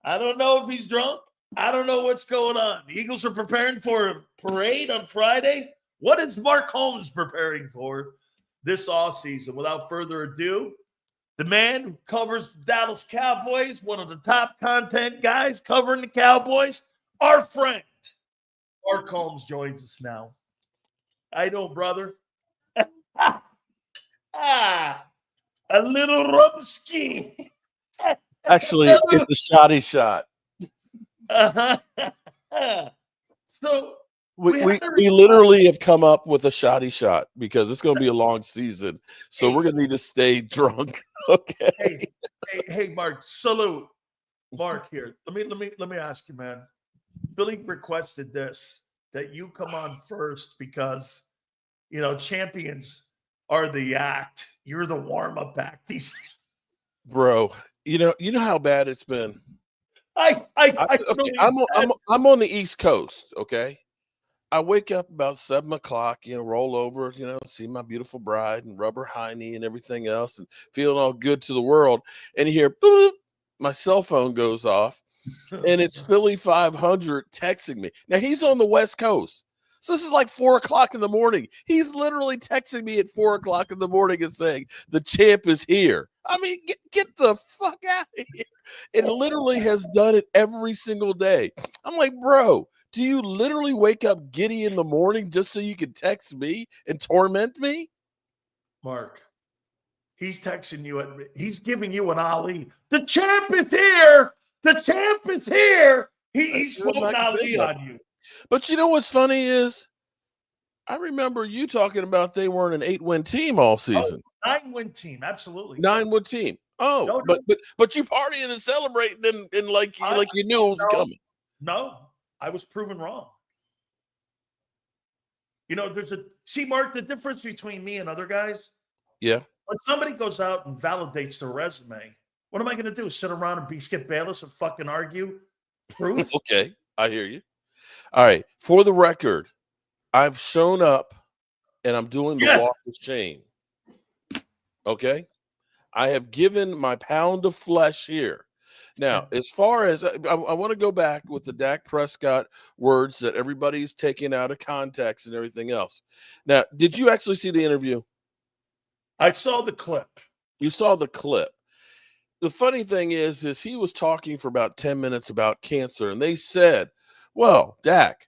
I don't know if he's drunk. I don't know what's going on. The Eagles are preparing for a parade on Friday. What is Mark Holmes preparing for this offseason? Without further ado, the man who covers the Dallas Cowboys, one of the top content guys covering the Cowboys, our friend, Mark Holmes joins us now. I know, brother. A little rumsky. Actually, it's a shoddy shot. So we literally have come up with a shoddy shot because it's going to be a long season. So we're going to need to stay drunk. Okay. Hey, Mark, salute. Mark here. Let me ask you, man. Billy requested this, that you come on first because, you know, champions are the act. You're the warm-up act. Bro, you know how bad it's been. I'm on the East Coast, okay? I wake up about 7 o'clock, roll over, see my beautiful bride and rub her hiney and everything else and feeling all good to the world. And you hear, boop, my cell phone goes off, and it's Philly.500 texting me. Now, he's on the West Coast. So this is like 4 o'clock in the morning. He's literally texting me at 4 o'clock in the morning and saying, the champ is here. I mean, get the fuck out of here. And literally has done it every single day. I'm like, bro, do you literally wake up giddy in the morning just so you can text me and torment me? Mark, he's texting you. He's giving you an Ali. The champ is here. The champ is here. He's quoting Ali on you. But you know what's funny is I remember you talking about they weren't an 8-win team all season. 9-win team, absolutely. 9-win team. Oh, no. But you partying and celebrating and like you knew it was coming. No, I was proven wrong. See, Mark, the difference between me and other guys. Yeah. When somebody goes out and validates their resume, what am I going to do? Sit around and be Skip Bayless and fucking argue proof? Okay, I hear you. All right. For the record, I've shown up and I'm doing the walk of shame. Okay. I have given my pound of flesh here. Now, as far as I want to go back with the Dak Prescott words that everybody's taking out of context and everything else. Now, did you actually see the interview? I saw the clip. You saw the clip. The funny thing is he was talking for about 10 minutes about cancer, and they said, well, Dak,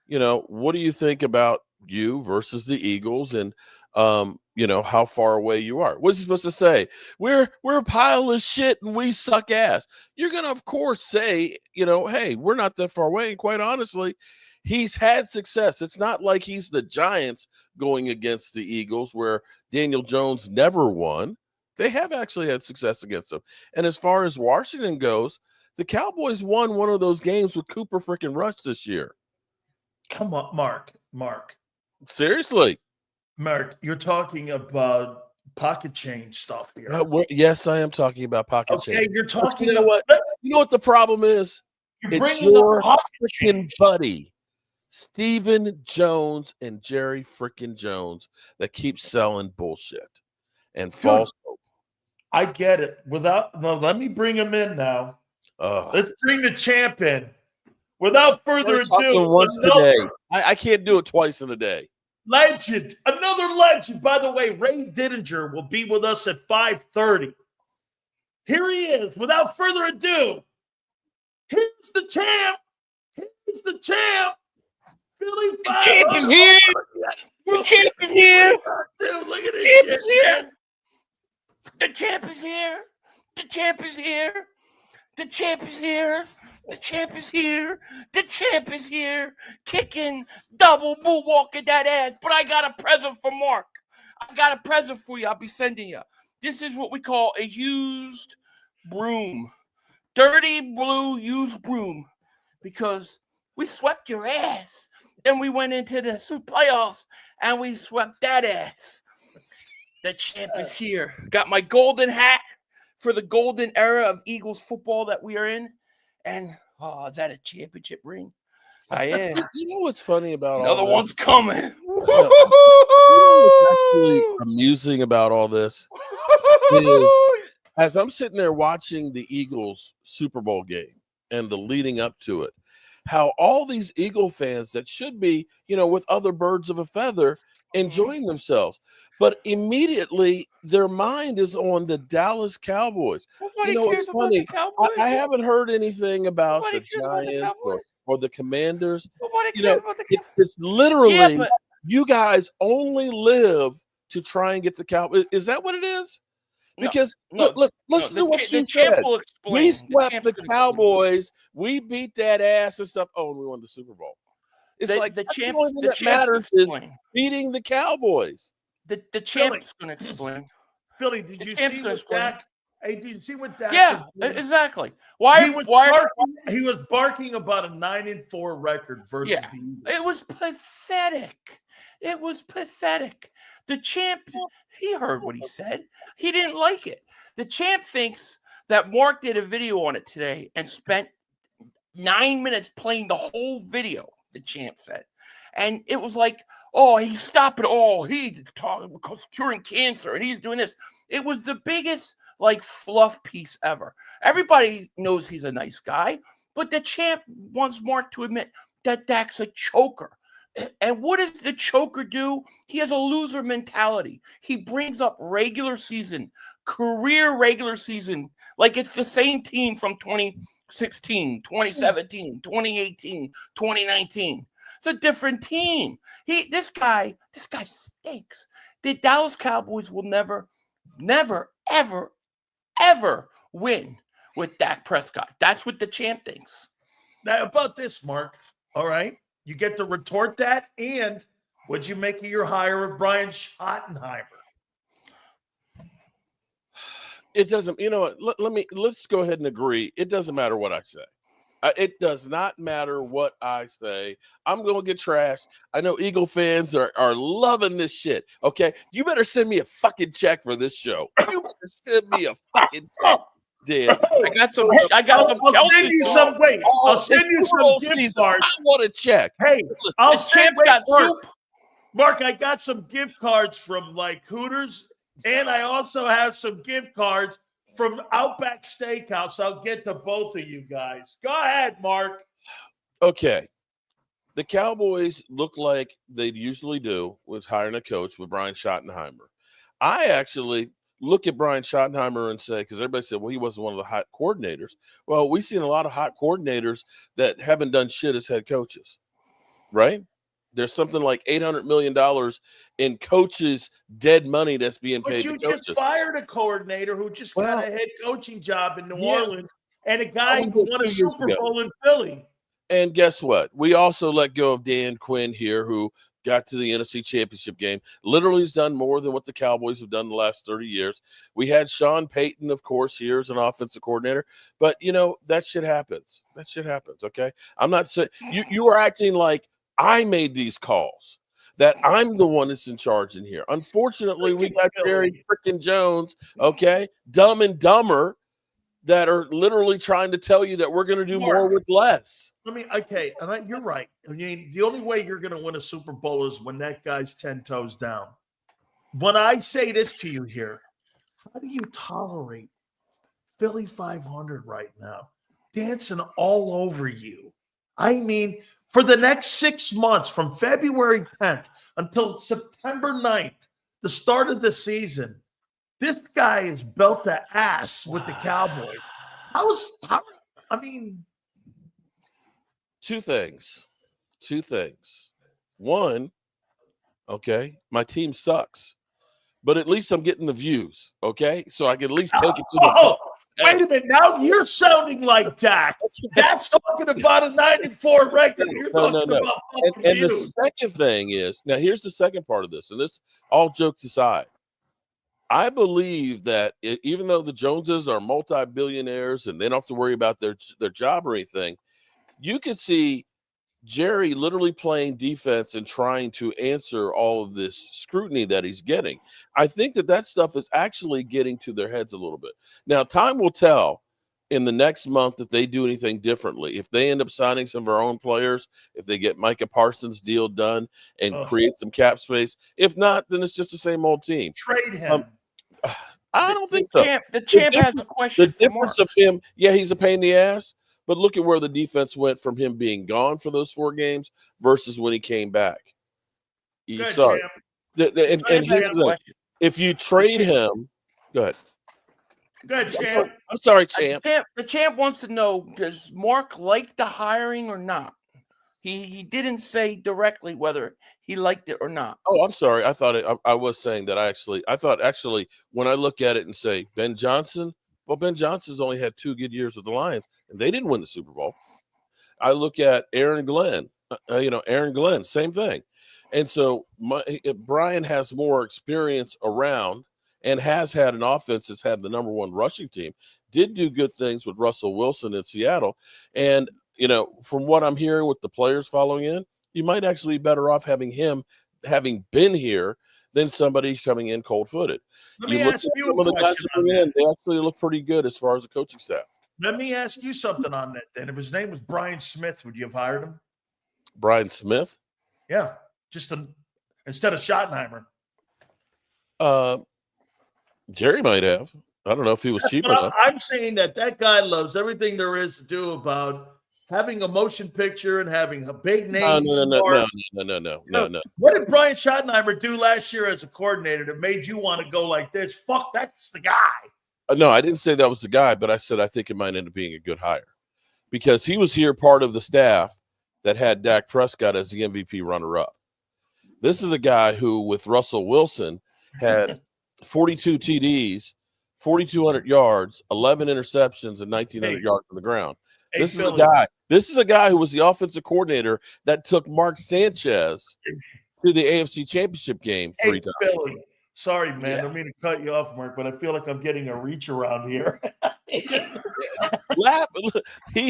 what do you think about you versus the Eagles and, how far away you are? What's he supposed to say? We're a pile of shit and we suck ass. You're going to, of course, say, hey, we're not that far away. And quite honestly, he's had success. It's not like he's the Giants going against the Eagles where Daniel Jones never won. They have actually had success against them. And as far as Washington goes, the Cowboys won one of those games with Cooper freaking Rush this year. Come on, Mark. Seriously. Mark, you're talking about pocket change stuff here. Yes, I am talking about pocket change. Okay, you're talking about you know what the problem is? It's your freaking buddy, Stephen Jones and Jerry freaking Jones, that keeps selling bullshit and false hope. I get it. Let me bring him in now. Let's bring the champ in. Without further ado, once today. I can't do it twice in a day. Legend, another legend. By the way, Ray Didinger will be with us at 5:30. Here he is. Without further ado, here's the champ. Here's the champ. The champ is here. The champ is here. Dude, look at this shit. The champ is here. The champ is here. The champ is here. The champ is here. The champ is here. Kicking, double moonwalking that ass. But I got a present for Mark. I got a present for you. I'll be sending you. This is what we call a used broom. Dirty blue used broom. Because we swept your ass. Then we went into the playoffs and we swept that ass. The champ is here. Got my golden hat for the golden era of Eagles football that we are in. And, is that a championship ring? I am. You know what's funny about Another all this? one's coming. You know what's actually amusing about all this is, as I'm sitting there watching the Eagles Super Bowl game, and the leading up to it, how all these Eagle fans that should be, with other birds of a feather, enjoying themselves, but immediately their mind is on the Dallas Cowboys. Nobody cares It's about the funny. Cowboys. I haven't heard anything about Nobody the cares about the Giants Cowboys. or the Commanders. Nobody cares about the Cowboys. It's literally Yeah, but you guys only live to try and get the Cowboys. Is that what it is? Because look, listen to what you said. We swept the Cowboys. We beat that ass and stuff. Oh, and we won the Super Bowl. It's like the only thing that matters is beating the Cowboys. The champ's going to explain. Philly, did you see what Dak? Hey, did you see what Dak? Yeah, exactly. He was barking about a 9-4 record versus the Eagles. It was pathetic. It was pathetic. The champ, he heard what he said. He didn't like it. The champ thinks that Mark did a video on it today and spent 9 minutes playing the whole video, the champ said. And it was like, oh, he's stopping all. He's talking because curing cancer and he's doing this. It was the biggest fluff piece ever. Everybody knows he's a nice guy, but the champ wants Mark to admit that Dak's a choker. And what does the choker do? He has a loser mentality. He brings up regular season, career regular season, like it's the same team from 2016, 2017, 2018, 2019. It's a different team. This guy stinks. The Dallas Cowboys will never, ever, ever win with Dak Prescott. That's what the champ thinks. Now, about this, Mark, all right? You get to retort that, and what'd you make of your hire of Brian Schottenheimer? It doesn't, let's go ahead and agree. It doesn't matter what I say. It does not matter what I say. I'm going to get trashed. I know Eagle fans are loving this shit, okay? You better send me a fucking check for this show. You better send me a fucking check. I got some. I'll send you some. Wait, I'll send you some gift cards. I want a check. Hey, I'll send. Got soup. Mark, I got some gift cards from Hooters, and I also have some gift cards from Outback Steakhouse. I'll get to both of you guys. Go ahead, Mark. Okay, the Cowboys look like they usually do with hiring a coach with Brian Schottenheimer. I actually look at Brian Schottenheimer and say, because everybody said, well, he wasn't one of the hot coordinators. Well, we've seen a lot of hot coordinators that haven't done shit as head coaches, right? There's something like $800 million in coaches' dead money that's being paid to coaches. But you just fired a coordinator who just got a head coaching job in New Orleans and a guy who won a Super Bowl in Philly. And guess what? We also let go of Dan Quinn here, who got to the NFC Championship game. Literally has done more than what the Cowboys have done the last 30 years. We had Sean Payton, of course, here as an offensive coordinator. But, that shit happens. That shit happens, okay? I'm not saying – you are acting like I made these calls, that I'm the one that's in charge in here. Unfortunately, we got Jerry freaking Jones, okay, Dumb and Dumber, that are literally trying to tell you that we're going to do more with less. You're right. I mean, the only way you're going to win a Super Bowl is when that guy's 10 toes down. When I say this to you here, how do you tolerate Philly.500 right now dancing all over you? I mean, for the next 6 months, from February 10th until September 9th, the start of the season, this guy is built the ass with the Cowboys. Two things. One, okay, my team sucks, but at least I'm getting the views, okay? So I can at least take it to the wait a minute. Now you're sounding like Dak. Dak's talking about a 9-4 record. You're talking about and the second thing is, now here's the second part of this, and this, all jokes aside, I believe that even though the Joneses are multi-billionaires and they don't have to worry about their job or anything, you could see Jerry literally playing defense and trying to answer all of this scrutiny that he's getting. I think that stuff is actually getting to their heads a little bit. Now, time will tell in the next month if they do anything differently. If they end up signing some of our own players, if they get Micah Parsons' deal done and create some cap space. If not, then it's just the same old team. Trade him. I don't think so. The champ has a question. The difference of him, he's a pain in the ass, But look at where the defense went from him being gone for those 4 games versus when he came back. Good, Sorry. champ. And here's the thing. If you trade him, go ahead. Good, champ. I'm sorry, champ. The champ wants to know, does Mark like the hiring or not? He didn't say directly whether he liked it or not. Oh, I'm sorry. I thought I was saying that I thought when I look at it and say Ben Johnson, well, Ben Johnson's only had 2 good years with the Lions, and they didn't win the Super Bowl. I look at Aaron Glenn, Aaron Glenn, same thing. And so Brian has more experience around and has had an offense that's had the number 1 rushing team, did do good things with Russell Wilson in Seattle. And, from what I'm hearing with the players following in, you might actually be better off having him having been here than somebody coming in cold-footed. Let me ask you a question on that. They actually look pretty good as far as the coaching staff. Let me ask you something on that then. If his name was Brian Smith, would you have hired him? Brian Smith? Yeah, instead of Schottenheimer. Jerry might have. I don't know if he was cheap enough. I'm saying that guy loves everything there is to do about having a motion picture and having a big name. No. What did Brian Schottenheimer do last year as a coordinator that made you want to go like this? Fuck, that's the guy. No, I didn't say that was the guy, but I said I think it might end up being a good hire because he was here part of the staff that had Dak Prescott as the MVP runner-up. This is a guy who, with Russell Wilson, had 42 TDs, 4,200 yards, 11 interceptions, and 1,900 yards on the ground. This is a guy who was the offensive coordinator that took Mark Sanchez to the AFC Championship game 3 times. Philly. Sorry, man. I don't mean to cut you off, Mark, but I feel like I'm getting a reach around here. He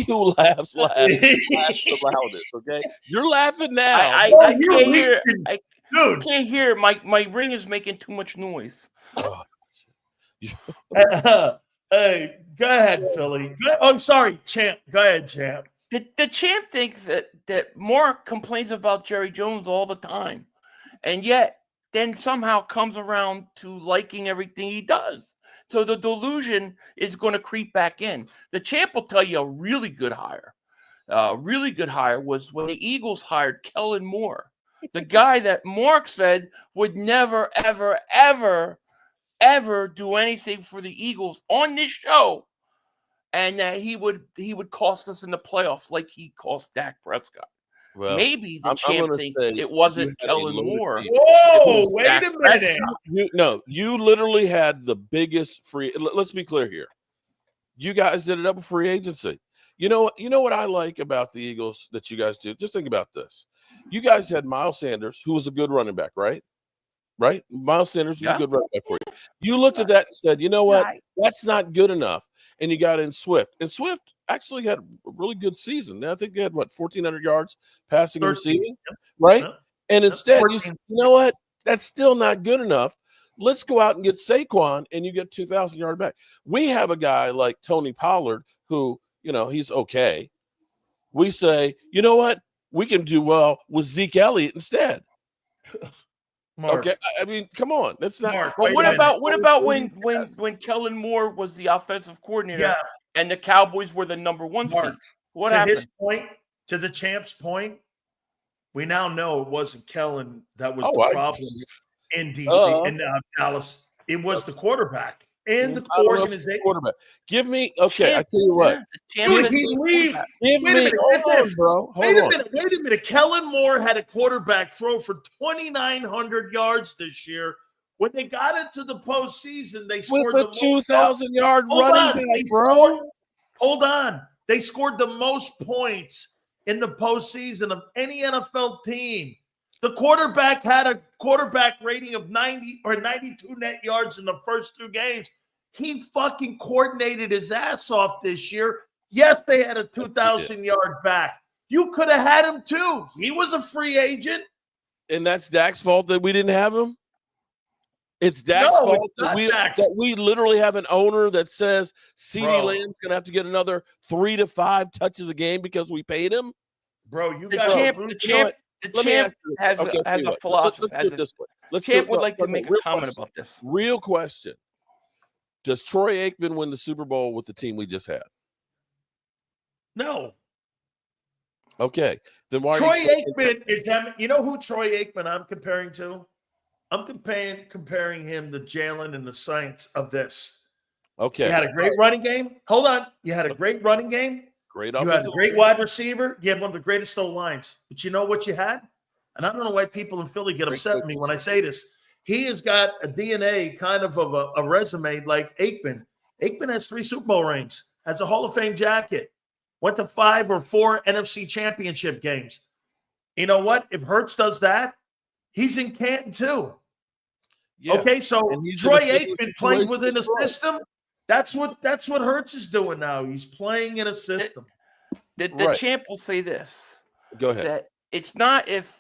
who laughs the loudest, okay? You're laughing now. I can't hear. I can't hear. My ring is making too much noise. Hey, go ahead, Philly. I'm sorry, champ. Go ahead, champ. The champ thinks that Mark complains about Jerry Jones all the time, and yet then somehow comes around to liking everything he does. So the delusion is going to creep back in. The champ will tell you a really good hire. Really good hire was when the Eagles hired Kellen Moore, the guy that Mark said would never, ever, ever, ever do anything for the Eagles on this show, and that he would cost us in the playoffs like he cost Dak Prescott. Well, maybe the champ thinks it wasn't Kellen Moore. Whoa, wait a minute. You literally had the biggest free. Let's be clear here. You guys did it up with free agency. You know what I like about the Eagles that you guys do? Just think about this. You guys had Miles Sanders, who was a good running back, right? Right? Miles Sanders was a good running back for you. You looked at that and said, you know what? That's not good enough. And you got in Swift. And Swift actually had a really good season. I think he had, 1,400 yards passing and receiving, right? Yeah. And instead, you said, you know what? That's still not good enough. Let's go out and get Saquon, and you get 2,000 yard back. We have a guy like Tony Pollard who, he's okay. We say, you know what? We can do well with Zeke Elliott instead. Mark. Okay, I mean, come on. That's not. Mark, well, what about when Kellen Moore was the offensive coordinator and the Cowboys were the number 1 seed? What happened? To the champ's point, we now know it wasn't Kellen that was the problem in DC in Dallas. It was the quarterback and the organization. Quarterback. Give me I tell you what. Dude, he leaves. Wait a minute. Kellen Moore had a quarterback throw for 2,900 yards this year. When they got into the postseason, they scored with a 2,000-yard running back, bro. Hold on. They scored the most points in the postseason of any NFL team. The quarterback had a quarterback rating of 90 or 92 net yards in the first 2 games. He fucking coordinated his ass off this year. Yes, they had a 2,000-yard back. You could have had him too. He was a free agent. And that's Dak's fault that we didn't have him? It's Dak's fault that we literally have an owner that says CeeDee Lamb's going to have to get another 3 to 5 touches a game because we paid him? Bro, the champ has a philosophy. Let's do it this way. The champ would like to make a comment about this. Real question. Does Troy Aikman win the Super Bowl with the team we just had? No. Okay, then why? Troy Are you Aikman is. okay, then why? Troy Are you Aikman is. You know who Troy Aikman I'm comparing to? I'm comparing him to Jalen and the Saints of this. okay, You had a great running game. Hold on. You had a great running game. great You had a offensive. great wide receiver. You had one of the greatest O-lines. But you know what you had? And I don't know why people in Philly get upset with me when I say this. He has got a DNA kind of a resume like Aikman. Aikman has 3 Super Bowl rings, has a Hall of Fame jacket, went to 5 or 4 NFC championship games. You know what? If Hurts does that, he's in Canton too. Yeah. Okay, so And he's Troy in a similar Aikman playing situation within a as Troy. system. That's what Hurts is doing now. He's playing in a system. The Right. champ will say this. Go ahead. That it's not if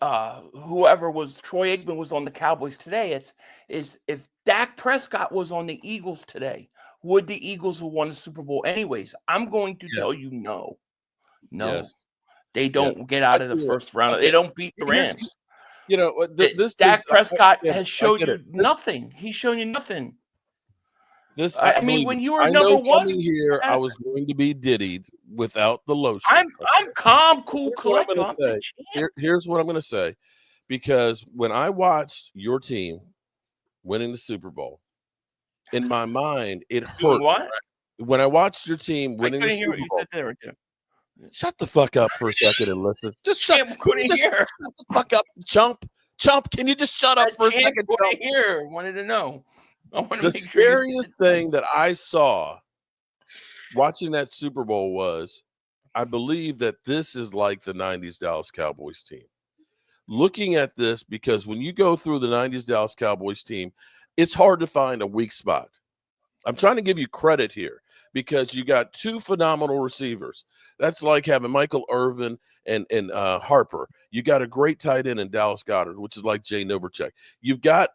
whoever was Troy Aikman was on the Cowboys today. Is if Dak Prescott was on the Eagles today, would the Eagles have won the Super Bowl anyways? I'm going to tell you no. Yes. They don't get out of the first round. Okay. They don't beat the Rams. You know, this Dak Prescott I has showed get you it. nothing. He's shown you nothing. This I mean, believe when me, you were I number know one, coming here, I was going to be diddied without the lotion. I'm calm, cool, Here's what I'm collected. going to say. Here's what I'm going to say, because when I watched your team winning the Super Bowl, in my mind, it hurt. What? When I watched your team winning the I couldn't hear Super what you Bowl, said there. Right there. shut the fuck up for a second and listen. Just shut Couldn't hear. Shut the fuck up, chump. Chump, can you just shut up for a second? Couldn't hear. Wanted to know. I want to The make sure. scariest thing that I saw watching that Super Bowl was, I believe that this is like the 90s Dallas Cowboys team. Looking at this, because when you go through the 90s Dallas Cowboys team, it's hard to find a weak spot. I'm trying to give you credit here because you got 2 phenomenal receivers. That's like having Michael Irvin and Harper. You got a great tight end in Dallas Goedert, which is like Jay Novacek. You've got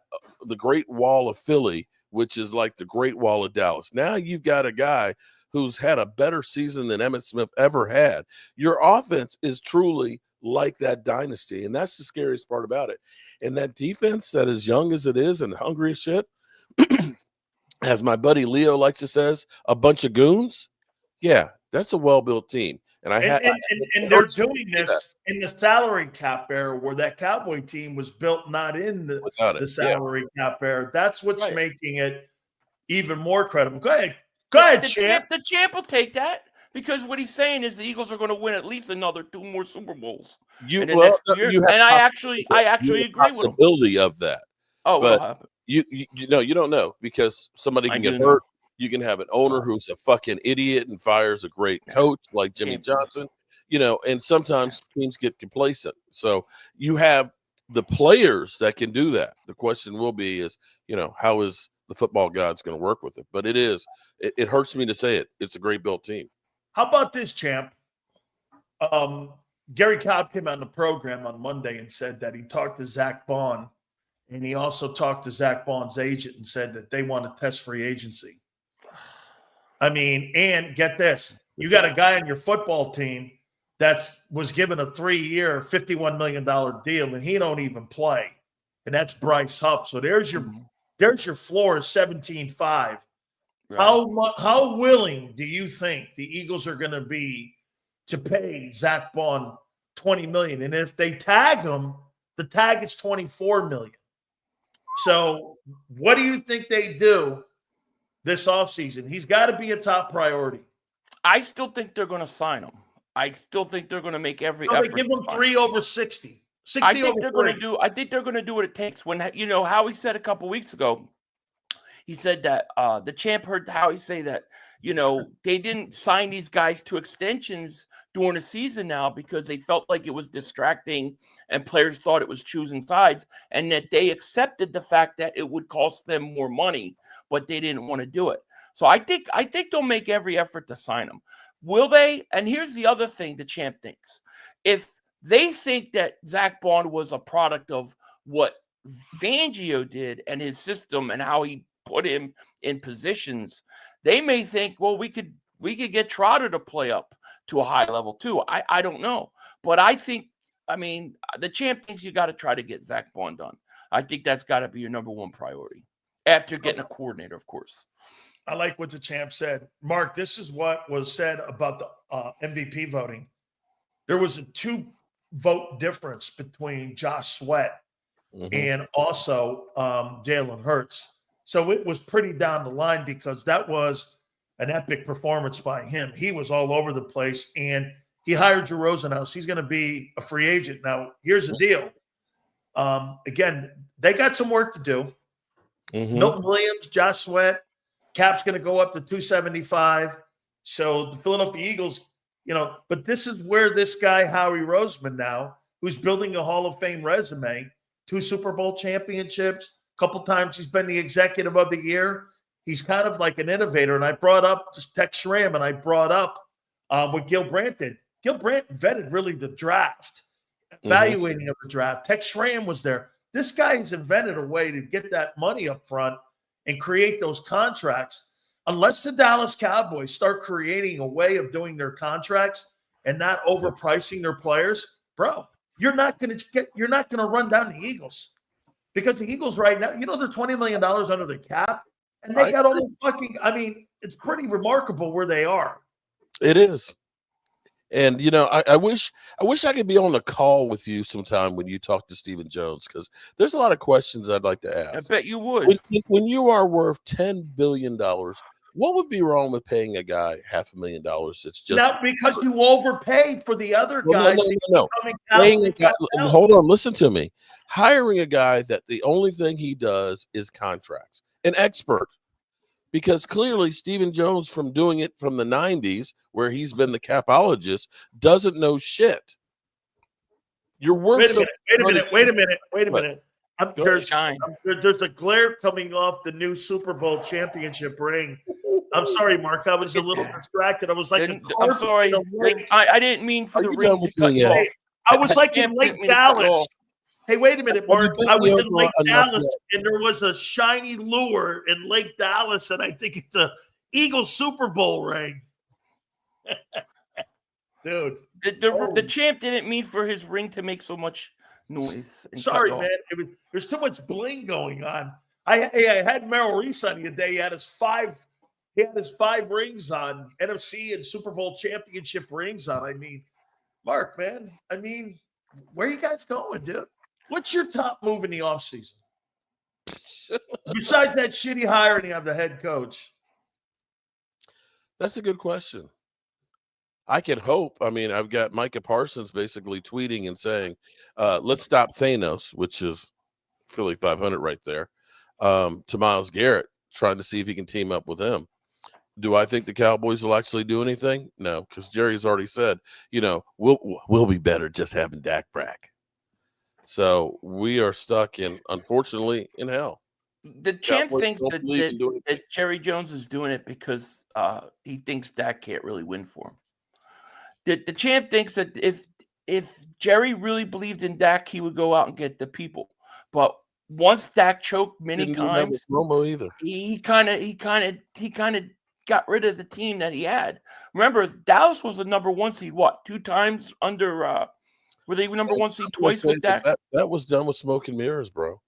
the Great Wall of Philly, which is like the Great Wall of Dallas. Now you've got a guy who's had a better season than Emmitt Smith ever had. Your offense is truly like that dynasty, and that's the scariest part about it. And that defense, that as young as it is and hungry as shit, as my buddy Leo likes to says, a bunch of goons. Yeah, that's a well-built team. And they're doing this in the salary cap era, where that Cowboy team was built not in the salary cap era. That's what's making it even more credible. Go ahead, champ. The champ will take that, because what he's saying is the Eagles are going to win at least another 2 more Super Bowls in the next year. And I actually agree with him. Possibility of that. Oh, but what happened? You know, you don't know, because somebody can get hurt. You can have an owner who's a fucking idiot and fires a great coach like Jimmy Johnson, you know, and sometimes teams get complacent. So you have the players that can do that. The question will be is, you know, how is the football gods going to work with it? But it hurts me to say it. It's a great built team. How about this, champ? Gary Cobb came on the program on Monday and said that he talked to Zach Bond, and he also talked to Zach Bond's agent and said that they want to test free agency. I mean, and get this, you got a guy on your football team that was given a 3-year, $51 million deal, and he don't even play, and that's Bryce Huff. So there's your floor, 17.5. Right. How willing do you think the Eagles are going to be to pay Zach Bond $20 million? And if they tag him, the tag is $24 million. So what do you think they do this offseason? He's got to be a top priority. I still think they're going to sign him. I still think they're going to make every effort. They give him 3 over 60. 60 I think over they're 3. going to do. I think they're going to do what it takes. When, you know, Howie said a couple weeks ago, he said that the champ heard Howie say that, you know, they didn't sign these guys to extensions during the season now because they felt like it was distracting and players thought it was choosing sides, and that they accepted the fact that it would cost them more money, but they didn't want to do it. So I think they'll make every effort to sign him. Will they? And here's the other thing the champ thinks. If they think that Zach Bond was a product of what Fangio did and his system and how he put him in positions, they may think, well, we could get Trotter to play up to a high level too. I don't know. But I think, I mean, the champ thinks you got to try to get Zach Bond done. I think that's got to be your number one priority after getting a coordinator, of course. I like what the champ said. Mark, this is what was said about the MVP voting. There was a 2-vote difference between Josh Sweat and also Jalen Hurts. So it was pretty down the line because that was an epic performance by him. He was all over the place, and he hired Drew Rosenhaus. He's going to be a free agent. Now, here's the deal. Again, they got some work to do. Milton Williams, Josh Sweat, cap's going to go up to 275. So the Philadelphia Eagles, but this is where this guy, Howie Roseman now, who's building a Hall of Fame resume, 2 Super Bowl championships, a couple times he's been the executive of the year. He's kind of like an innovator. And I brought up Tex Schramm, and I brought up what Gil Brandt did. Gil Brandt vetted really the draft, evaluating of the draft. Tex Schramm was there. This guy has invented a way to get that money up front and create those contracts. Unless the Dallas Cowboys start creating a way of doing their contracts and not overpricing their players, bro, you're not going to run down the Eagles, because the Eagles right now, they're $20 million under the cap, and they got all it's pretty remarkable where they are. It is. And, I wish I could be on a call with you sometime when you talk to Stephen Jones, because there's a lot of questions I'd like to ask. I bet you would. When you are worth $10 billion, what would be wrong with paying a guy $500,000? It's just not because you overpaid for the other guys. No. Hold on, listen to me. Hiring a guy that the only thing he does is contracts, an expert. Because clearly Stephen Jones, from doing it from the 90s, where he's been the capologist, doesn't know shit. You're worth Wait a minute. There's a glare coming off the new Super Bowl championship ring. I'm sorry, Mark. I was a little distracted. I was like, I'm sorry. I didn't mean for the ring to cut you off. I was like in Lake Dallas. Hey, wait a minute, Mark. I was in Lake Dallas, and there was a shiny lure in Lake Dallas, and I think it's the Eagles Super Bowl ring. Dude. The champ didn't mean for his ring to make so much noise. Sorry, man. There's too much bling going on. I had Merrill Reese on the other day. He had his 5 rings on, NFC and Super Bowl championship rings on. Mark, man. Where are you guys going, dude? What's your top move in the offseason? Besides that shitty hiring of the head coach. That's a good question. I can hope. I've got Micah Parsons basically tweeting and saying, let's stop Thanos, which is Philly.500 right there, to Myles Garrett, trying to see if he can team up with him. Do I think the Cowboys will actually do anything? No, because Jerry's already said, we'll be better just having Dak back. So we are stuck unfortunately, in hell. The champ thinks that Jerry Jones is doing it because he thinks Dak can't really win for him. The champ thinks that if Jerry really believed in Dak, he would go out and get the people. But once Dak choked many times, he kind of got rid of the team that he had. Remember, Dallas was the number 1 seed. What, 2 times under? Were they number 1 seed twice with Dak? That was done with smoke and mirrors, bro.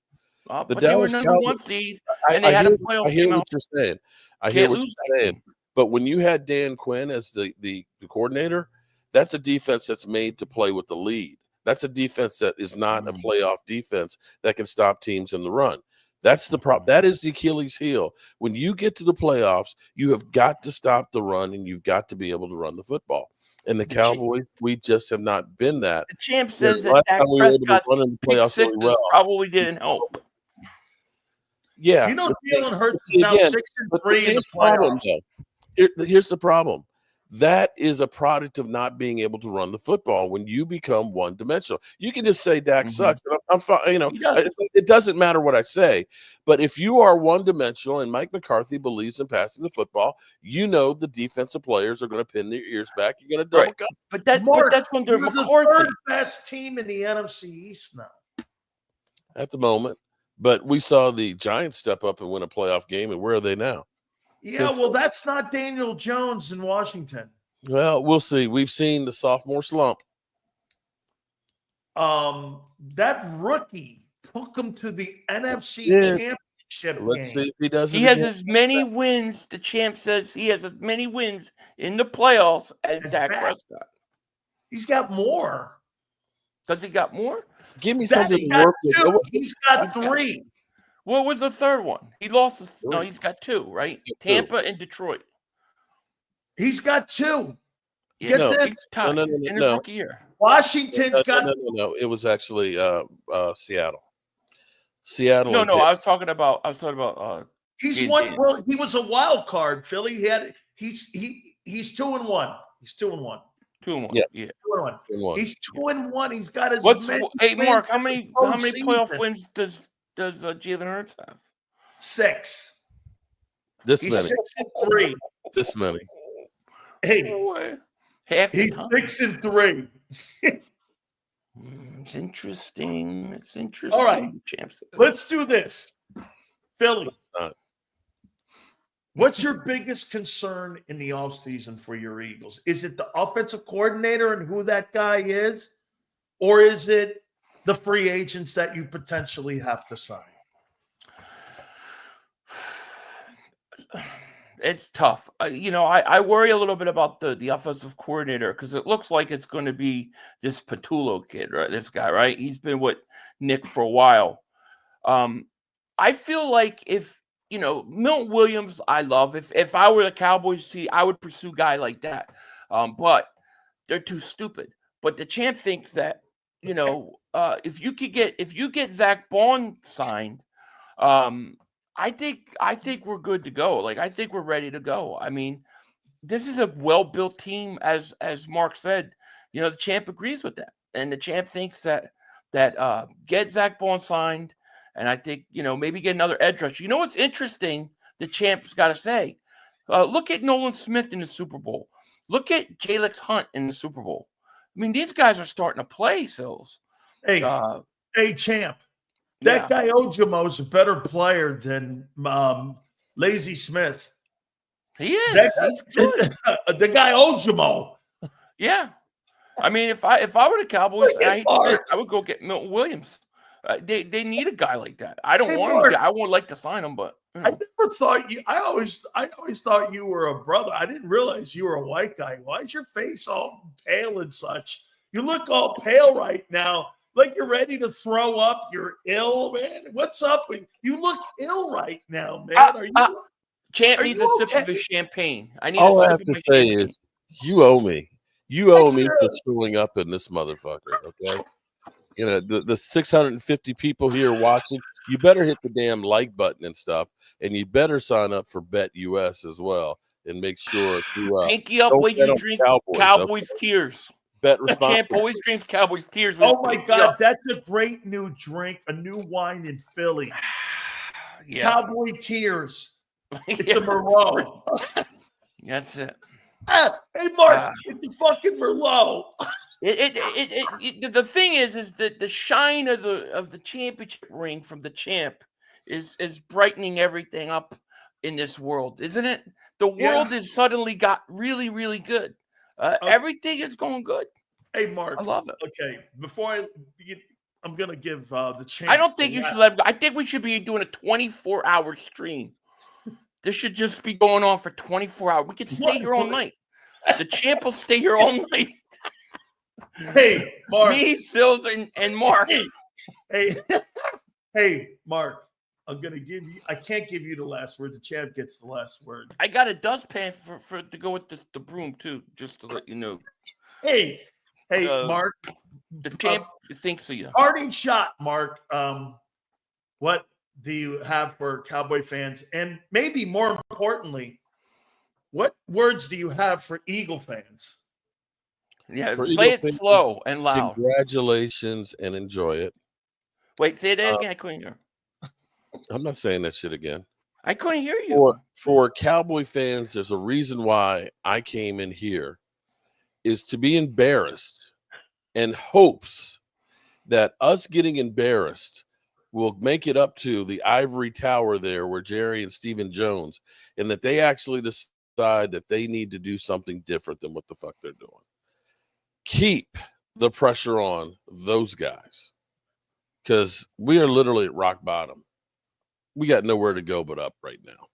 But they were number 1 seed, and they had a playoff. I hear what you're saying. I hear what you're saying. But when you had Dan Quinn as the coordinator, that's a defense that's made to play with the lead. That's a defense that is not a playoff defense that can stop teams in the run. That's the problem. That is the Achilles heel. When you get to the playoffs, you have got to stop the run, and you've got to be able to run the football. And the Cowboys, we just have not been that. The champ says that Dak Prescott's pick sixes probably didn't help. Yeah. Jalen Hurts is now 6-3 in the playoffs. Here's the problem. That is a product of not being able to run the football when you become one-dimensional. You can just say Dak sucks. I'm fine. It doesn't matter what I say. But if you are one-dimensional and Mike McCarthy believes in passing the football, the defensive players are going to pin their ears back. You're going to double up. But that's under McCarthy. The third best team in the NFC East now. At the moment. But we saw the Giants step up and win a playoff game, and where are they now? Yeah, that's not Daniel Jones in Washington. Well, we'll see. We've seen the sophomore slump. That rookie took him to the NFC Championship Let's game. see if he does it He has again. as many wins. The champ says he has as many wins in the playoffs as As Dak Dak. Prescott. He's got more. Does he got more? Give me Dak something he to got work with. 2. He's got He's got- 3. What was the third one? He lost. No, 3. he's got 2, right? He's got 2. Tampa and Detroit. He's got 2. Yeah, Get No. this. he's tied No, in his no. rookie year. Washington's got No. It was actually Seattle. Seattle. No, and no. Pitt. I was talking about. he's Gabe one. Davis. Well, he was a wild card, Philly. He's 2-1. He's 2-1. 2-1. Yeah. Yeah. 2-1. 2-1. He's 2-1. He's got his Hey, Mark, how many postseason. playoff wins does Jalen Hurts have? 6. This He's many. 6-3. This many. Hey, No way. Half the he's time. 6-3. It's interesting. It's interesting. All right. Champs. Let's do this. Philly, It's not. what's your biggest concern in the offseason for your Eagles? Is it the offensive coordinator and who that guy is? Or is it the free agents that you potentially have to sign? It's tough. I worry a little bit about the offensive coordinator because it looks like it's going to be this Patullo kid, right? This guy, right? He's been with Nick for a while. I feel like if Milton Williams, I love. If I were the Cowboys, I would pursue a guy like that. But they're too stupid. But the champ thinks that if you get Zach Bond signed, I think we're good to go. Like I think we're ready to go. I mean, this is a well-built team, as Mark said. The champ agrees with that, and the champ thinks that get Zach Bond signed, and I think maybe get another edge rusher. You know what's interesting? The champ's got to say, look at Nolan Smith in the Super Bowl. Look at Jalex Hunt in the Super Bowl. I mean, these guys are starting to play. Sills. Hey, champ. That guy Ojimo is a better player than Lazy Smith. He is. He's good. The guy Ojimo. Yeah. I mean, if I were the Cowboys, I would go get Milton Williams. They need a guy like that. I don't want him. I would like to sign him, but I never thought you. I always thought you were a brother. I didn't realize you were a white guy. Why is your face all pale and such? You look all pale right now. Like you're ready to throw up. You're ill, man. What's up with you? Look ill right now, man. Are you? Champ are needs you a sip of okay? his champagne. I need. All a I sip have of to my say champagne. is you owe me. You owe me for showing up in this motherfucker. Okay. The 650 people here watching, you better hit the damn like button and stuff, and you better sign up for Bet US as well, and make sure to pinky up don't when bet you on drink Cowboys, okay? tears. Bet The champ responsibly. always drinks Cowboys tears. with Oh his my pinky God, up. that's a great new drink, a new wine in Philly. Yeah. Cowboy Tears. It's Yeah. a Merlot. That's it. Hey, Mark, it's a fucking Merlot. The thing is that the shine of the championship ring from the champ is brightening everything up in this world, isn't it? The world has suddenly got really, really good. Everything is going good. Hey, Mark. I love it. Okay, before I'm gonna give the champ. I don't think you should let him go. I think we should be doing a 24-hour stream. This should just be going on for 24 hours. We could stay here all night. The champ will stay here all night. Hey, Mark. Me, Sills, and Mark. Hey, Mark. I'm gonna give you. I can't give you the last word. The champ gets the last word. I got a dustpan for to go with the broom too, just to let you know. Hey, Mark. The champ thinks of you. Parting shot, Mark. What do you have for Cowboy fans? And maybe more importantly, what words do you have for Eagle fans? Yeah, For say Eagle it fans, slow and loud. Congratulations and enjoy it. Wait, say that again. I couldn't hear. I'm not saying that shit again. I couldn't hear you. For Cowboy fans, there's a reason why I came in here is to be embarrassed and hopes that us getting embarrassed will make it up to the ivory tower there where Jerry and Stephen Jones, and that they actually decide that they need to do something different than what the fuck they're doing. Keep the pressure on those guys because we are literally at rock bottom. We got nowhere to go but up right now.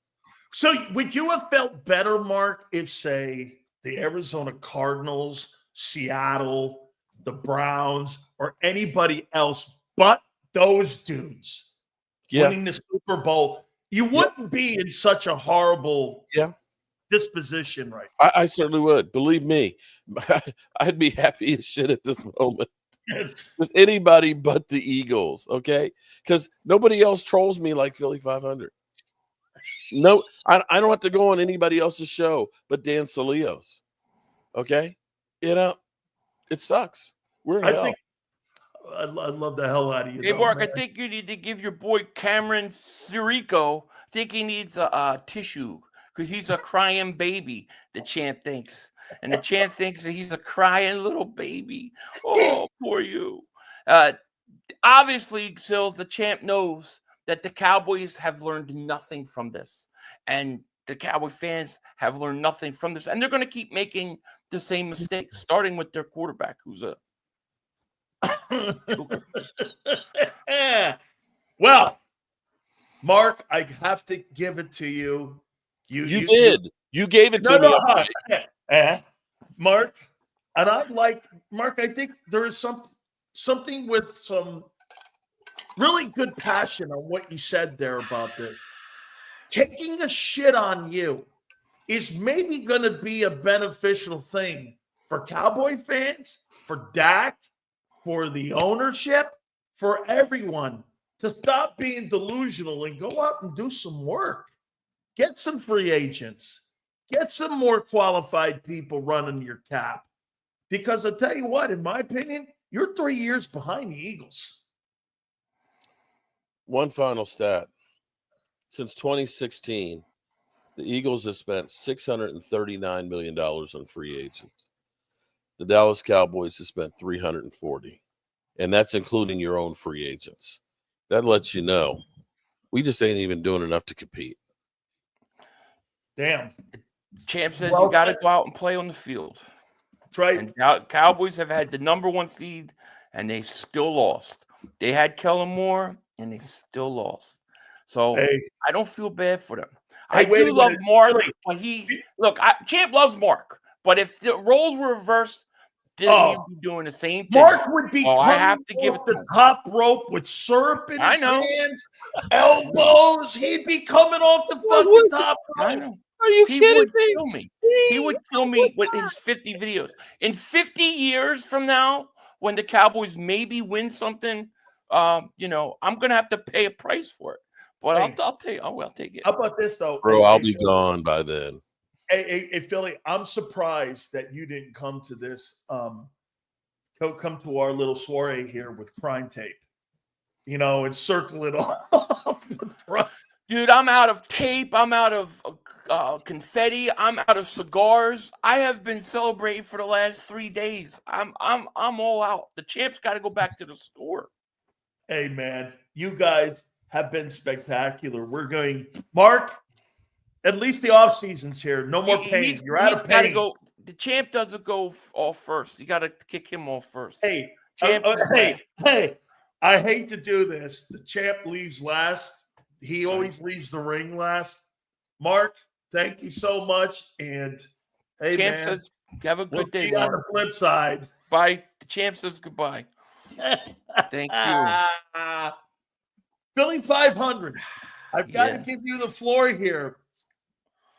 So would you have felt better, Mark, if, say, the Arizona Cardinals, Seattle, the Browns, or anybody else but those dudes winning the Super Bowl? You wouldn't be in such a horrible disposition right now. I certainly would. Believe me, I'd be happy as shit at this moment. Just anybody but the Eagles, okay? Because nobody else trolls me like Philly.500. No, I don't have to go on anybody else's show but Dan Salios. Okay? You know, it sucks. We're in hell. I love the hell out of you. Hey, Mark, man. I think you need to give your boy Cameron Sirico, I think he needs a tissue because he's a crying baby, the champ thinks. And the champ thinks that he's a crying little baby. Oh, poor you. Obviously, Sills, the champ knows that the Cowboys have learned nothing from this. And the Cowboy fans have learned nothing from this. And they're going to keep making the same mistakes, starting with their quarterback, who's a well, Mark, I have to give it to you. You did. You gave it to me. Mark, and I think there is something with some really good passion on what you said there about this. Taking a shit on you is maybe going to be a beneficial thing for Cowboy fans, for Dak, for the ownership, for everyone to stop being delusional and go out and do some work. Get some free agents. Get some more qualified people running your cap. Because I'll tell you what, in my opinion, you're 3 years behind the Eagles. One final stat. Since 2016, the Eagles have spent $639 million on free agents. The Dallas Cowboys have spent $340, and that's including your own free agents. That lets you know we just ain't even doing enough to compete. Damn. Champ says you got to go out and play on the field. That's right. And Cowboys have had the #1 seed, and they still lost. They had Kellen Moore, and they still lost. So I don't feel bad for them. I do love Mark, but Champ loves Mark. But if the roles were reversed, he'd be doing the same thing. Mark would be I have to give it the top rope with syrup in his hands, elbows. He'd be coming off the fucking top rope. I know. Are you kidding me? He would kill me. He would kill me with his 50 videos. In 50 years from now, when the Cowboys maybe win something, I'm going to have to pay a price for it. But I'll take it. How about this, though? Bro, I'll be gone by then. Hey, Philly, I'm surprised that you didn't come to this, come to our little soiree here with crime tape, and circle it off. Dude, I'm out of tape. I'm out of confetti. I'm out of cigars. I have been celebrating for the last 3 days. I'm all out. The champ's got to go back to the store. Hey, man, you guys have been spectacular. We're going, Mark. At least the off season's here. No more pain. You're out of pain. The champ doesn't go off first. You got to kick him off first. Hey, I hate to do this. The champ leaves last. He always leaves the ring last. Mark, thank you so much. And hey, champ says, have a good day. On the flip side. Bye. The champ says goodbye. Thank you. Philly.500. I've got to give you the floor here.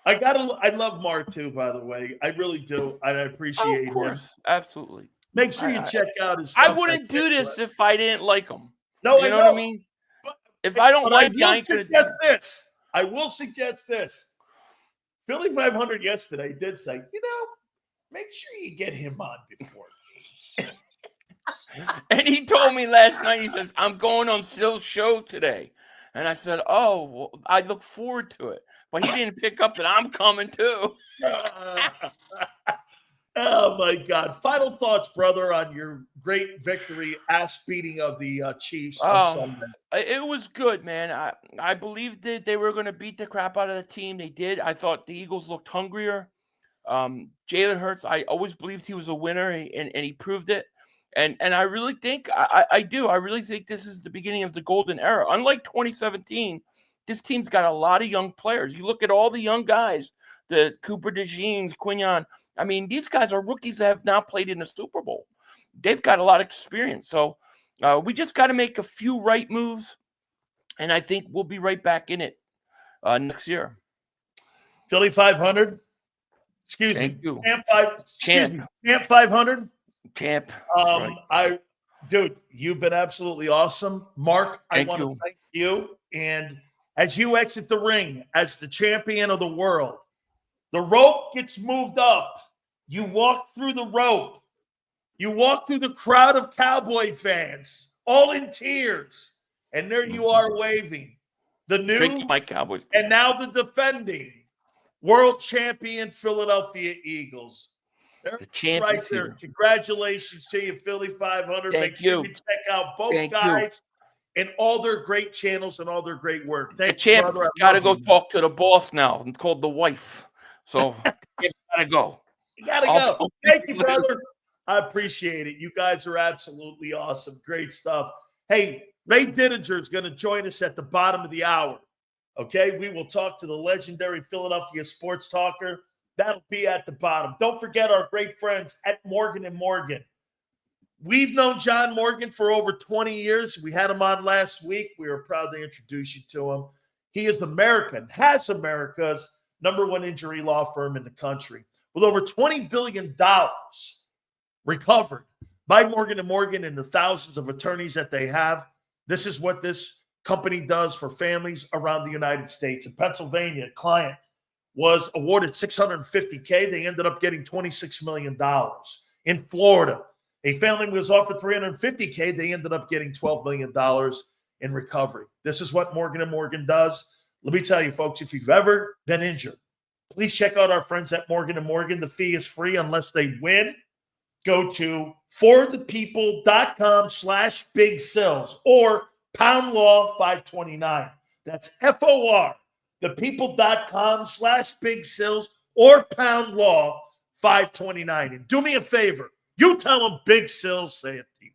I love Mark too, by the way. I really do. I appreciate him. Of course. Absolutely. Make sure you check out his stuff. I wouldn't do this if I didn't like him. No, you know what I mean? If I don't like you, I ain't going to do this. I will suggest this. Philly.500 yesterday did say, make sure you get him on before me. And he told me last night, he says, I'm going on Sill's show today. And I said, oh, well, I look forward to it. But he didn't pick up that I'm coming too. Oh, my God. Final thoughts, brother, on your great victory, ass beating of the Chiefs on Sunday. It was good, man. I believed that they were going to beat the crap out of the team. They did. I thought the Eagles looked hungrier. Jalen Hurts, I always believed he was a winner, and he proved it. And I really think I really think this is the beginning of the golden era. Unlike 2017, this team's got a lot of young players. You look at all the young guys, the Cooper DeJeans, Quignon. I mean, these guys are rookies that have now played in the Super Bowl. They've got a lot of experience. So we just got to make a few right moves, and I think we'll be right back in it next year. Philly.500. Excuse Thank me. you. Champ 500. Champ. Right. Dude, you've been absolutely awesome. Mark, I want to thank you. And as you exit the ring as the champion of the world, the rope gets moved up. You walk through the rope. You walk through the crowd of Cowboy fans, all in tears. And there you are waving. The new my Cowboys. And now the defending world champion Philadelphia Eagles. The champ right is there. here. Congratulations to you, Philly.500. Make sure you check out both guys and all their great channels and all their great work. The champ's got to go talk to the boss now. It's called the wife. So you got to go. You got to go. Thank you, brother. I appreciate it. You guys are absolutely awesome. Great stuff. Hey, Ray Didinger is going to join us at the bottom of the hour. Okay, we will talk to the legendary Philadelphia sports talker. That'll be at the bottom. Don't forget our great friends at Morgan & Morgan. We've known John Morgan for over 20 years. We had him on last week. We were proud to introduce you to him. He is has America's #1 injury law firm in the country with over $20 billion recovered by Morgan & Morgan and the thousands of attorneys that they have. This is what this company does for families around the United States. In Pennsylvania, a client was awarded $650K. They ended up getting $26 million. In Florida, a family was offered $350K. They ended up getting $12 million in recovery. This is what Morgan & Morgan does. Let me tell you, folks, if you've ever been injured, please check out our friends at Morgan & Morgan. The fee is free unless they win. Go to forthepeople.com/big sills or pound law 529. That's FOR, thepeople.com/big sills or pound law 529. And do me a favor. You tell them Big Sills say it to you.